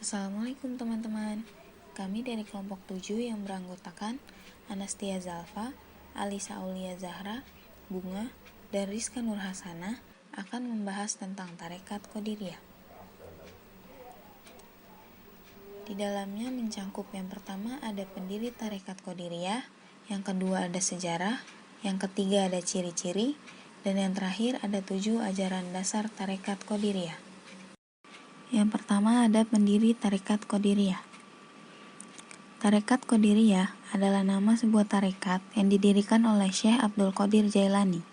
Assalamualaikum teman-teman. Kami dari kelompok 7 yang beranggotakan Anastia Zalfa, Alisa Aulia Zahra, Bunga, dan Rizka Nur Hasanah akan membahas tentang tarekat Qadiriyah. Di dalamnya mencangkup yang pertama ada pendiri tarekat Qadiriyah, yang kedua ada sejarah, yang ketiga ada ciri-ciri, dan yang terakhir ada 7 ajaran dasar tarekat Qadiriyah. Yang pertama ada pendiri tarekat Qadiriyah. Tarekat Qadiriyah adalah nama sebuah tarekat yang didirikan oleh Syekh Abdul Qadir Jailani.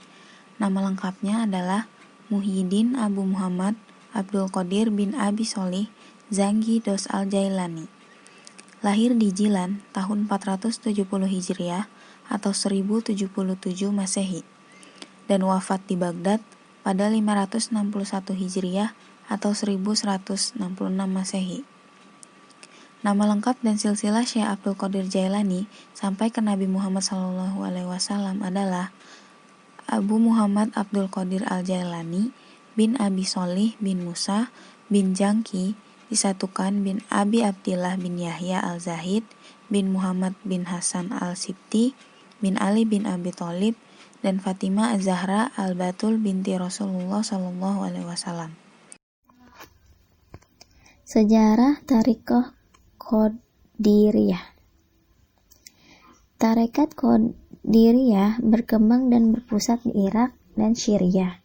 Nama lengkapnya adalah Muhyiddin Abu Muhammad Abdul Qadir bin Abi Sholih Zangi Dos Al-Jailani. Lahir di Jilan tahun 470 Hijriah atau 1077 Masehi dan wafat di Baghdad pada 561 Hijriah atau 1166 Masehi. Nama lengkap dan silsilah Syekh Abdul Qadir Jailani sampai ke Nabi Muhammad SAW adalah Abu Muhammad Abdul Qadir Al-Jailani bin Abi Sholih bin Musa bin Jangki disatukan bin Abi Abdillah bin Yahya Al-Zahid bin Muhammad bin Hasan Al-Sibti bin Ali bin Abi Thalib dan Fatimah Az-Zahra Al-Batul binti Rasulullah SAW. Sejarah Tarekat Qadiriyah. Tarekat Qadiriyah berkembang dan berpusat di Irak dan Syria.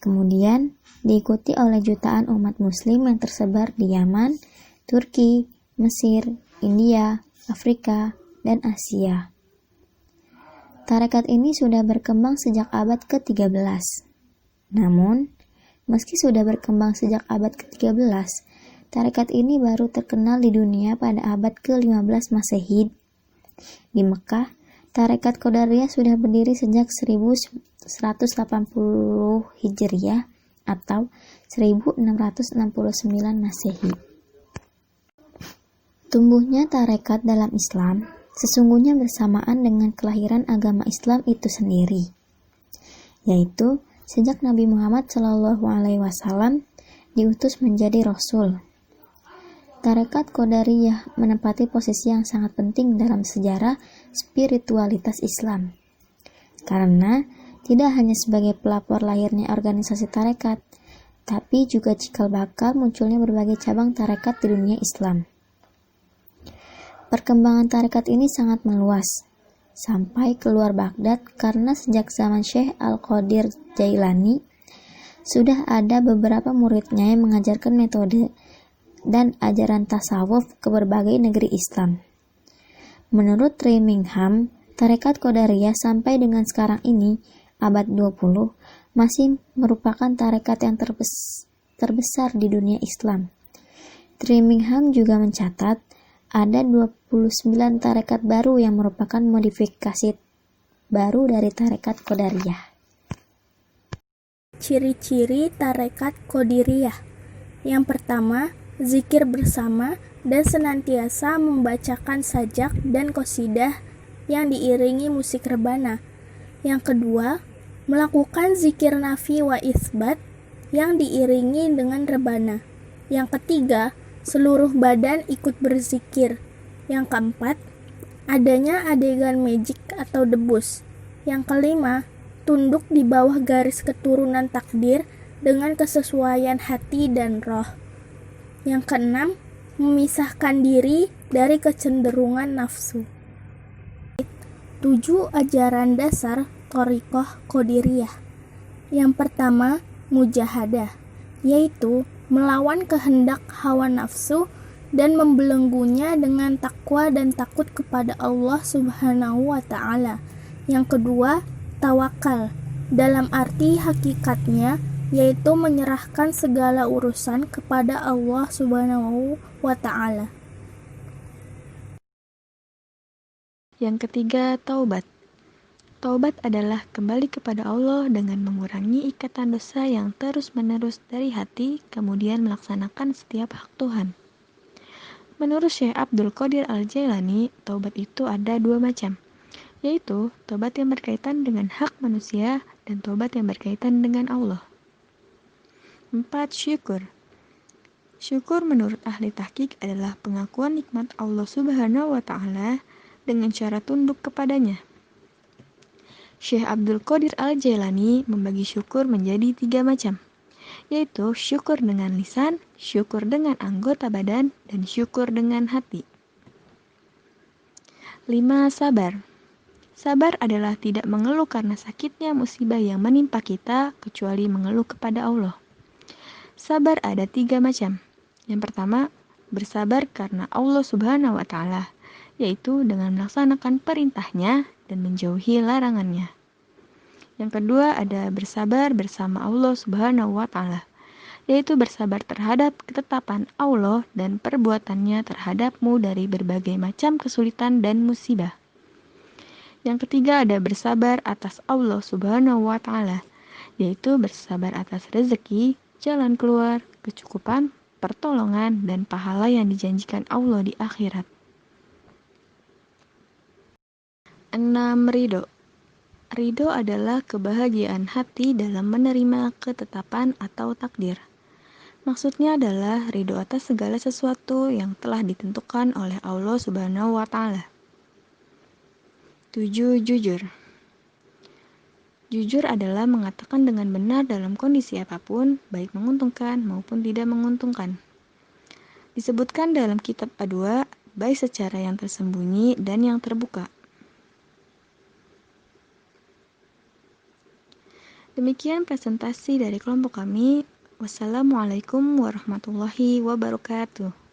Kemudian diikuti oleh jutaan umat muslim yang tersebar di Yaman, Turki, Mesir, India, Afrika, dan Asia. Tarekat ini sudah berkembang sejak abad ke-13. Namun, meski sudah berkembang sejak abad ke-13, tarekat ini baru terkenal di dunia pada abad ke-15 Masehi. Di Mekah, tarekat Qadiriyah sudah berdiri sejak 1180 Hijriah atau 1669 Masehi. Tumbuhnya tarekat dalam Islam sesungguhnya bersamaan dengan kelahiran agama Islam itu sendiri, yaitu sejak Nabi Muhammad SAW diutus menjadi Rasul. Tarekat Qadiriyah menempati posisi yang sangat penting dalam sejarah spiritualitas Islam, karena tidak hanya sebagai pelapor lahirnya organisasi tarekat, tapi juga cikal bakal munculnya berbagai cabang tarekat di dunia Islam. Perkembangan tarekat ini sangat meluas, sampai keluar Baghdad karena sejak zaman Syekh Al-Qadir Jailani, sudah ada beberapa muridnya yang mengajarkan metode dan ajaran tasawuf ke berbagai negeri Islam. Menurut Birmingham, tarekat Qadiriyah sampai dengan sekarang ini, abad 20, masih merupakan tarekat yang terbesar di dunia Islam. Birmingham juga mencatat ada 29 tarekat baru yang merupakan modifikasi baru dari tarekat Qadiriyah. Ciri-ciri tarekat Qadiriyah. Yang pertama, zikir bersama dan senantiasa membacakan sajak dan qasidah yang diiringi musik rebana. Yang kedua, melakukan zikir nafi wa isbat yang diiringi dengan rebana. Yang ketiga, seluruh badan ikut berzikir. Yang keempat, adanya adegan magic atau debus. Yang kelima, tunduk di bawah garis keturunan takdir dengan kesesuaian hati dan roh. Yang keenam, memisahkan diri dari kecenderungan nafsu. 7 ajaran dasar thariqah Qadiriyah. Yang pertama, mujahadah, yaitu melawan kehendak hawa nafsu dan membelenggunya dengan takwa dan takut kepada Allah Subhanahu wa Ta'ala. Yang kedua, tawakal, dalam arti hakikatnya yaitu menyerahkan segala urusan kepada Allah Subhanahu wa Ta'ala. Yang ketiga, taubat. Taubat adalah kembali kepada Allah dengan mengurangi ikatan dosa yang terus-menerus dari hati, kemudian melaksanakan setiap hak Tuhan. Menurut Syekh Abdul Qadir Al-Jailani, taubat itu ada 2 macam, yaitu taubat yang berkaitan dengan hak manusia dan taubat yang berkaitan dengan Allah. 4. Syukur. Syukur menurut ahli tahqiq adalah pengakuan nikmat Allah Subhanahu wa Ta'ala dengan cara tunduk kepadanya. Syekh Abdul Qadir Al-Jailani membagi syukur menjadi 3 macam, yaitu syukur dengan lisan, syukur dengan anggota badan, dan syukur dengan hati. 5. Sabar. Sabar adalah tidak mengeluh karena sakitnya musibah yang menimpa kita, kecuali mengeluh kepada Allah. Sabar ada 3 macam. Yang pertama, bersabar karena Allah Subhanahu wa Ta'ala, yaitu dengan melaksanakan perintahnya dan menjauhi larangannya. Yang kedua, ada bersabar bersama Allah Subhanahu wa Ta'ala, yaitu bersabar terhadap ketetapan Allah dan perbuatannya terhadapmu dari berbagai macam kesulitan dan musibah. Yang ketiga, ada bersabar atas Allah Subhanahu wa Ta'ala, yaitu bersabar atas rezeki, jalan keluar, kecukupan, pertolongan, dan pahala yang dijanjikan Allah di akhirat. 6. Ridho. Ridho adalah kebahagiaan hati dalam menerima ketetapan atau takdir. Maksudnya adalah ridho atas segala sesuatu yang telah ditentukan oleh Allah Subhanahu wa Ta'ala. 7. Jujur. Jujur adalah mengatakan dengan benar dalam kondisi apapun, baik menguntungkan maupun tidak menguntungkan. Disebutkan dalam kitab A2, baik secara yang tersembunyi dan yang terbuka. Demikian presentasi dari kelompok kami. Wassalamualaikum warahmatullahi wabarakatuh.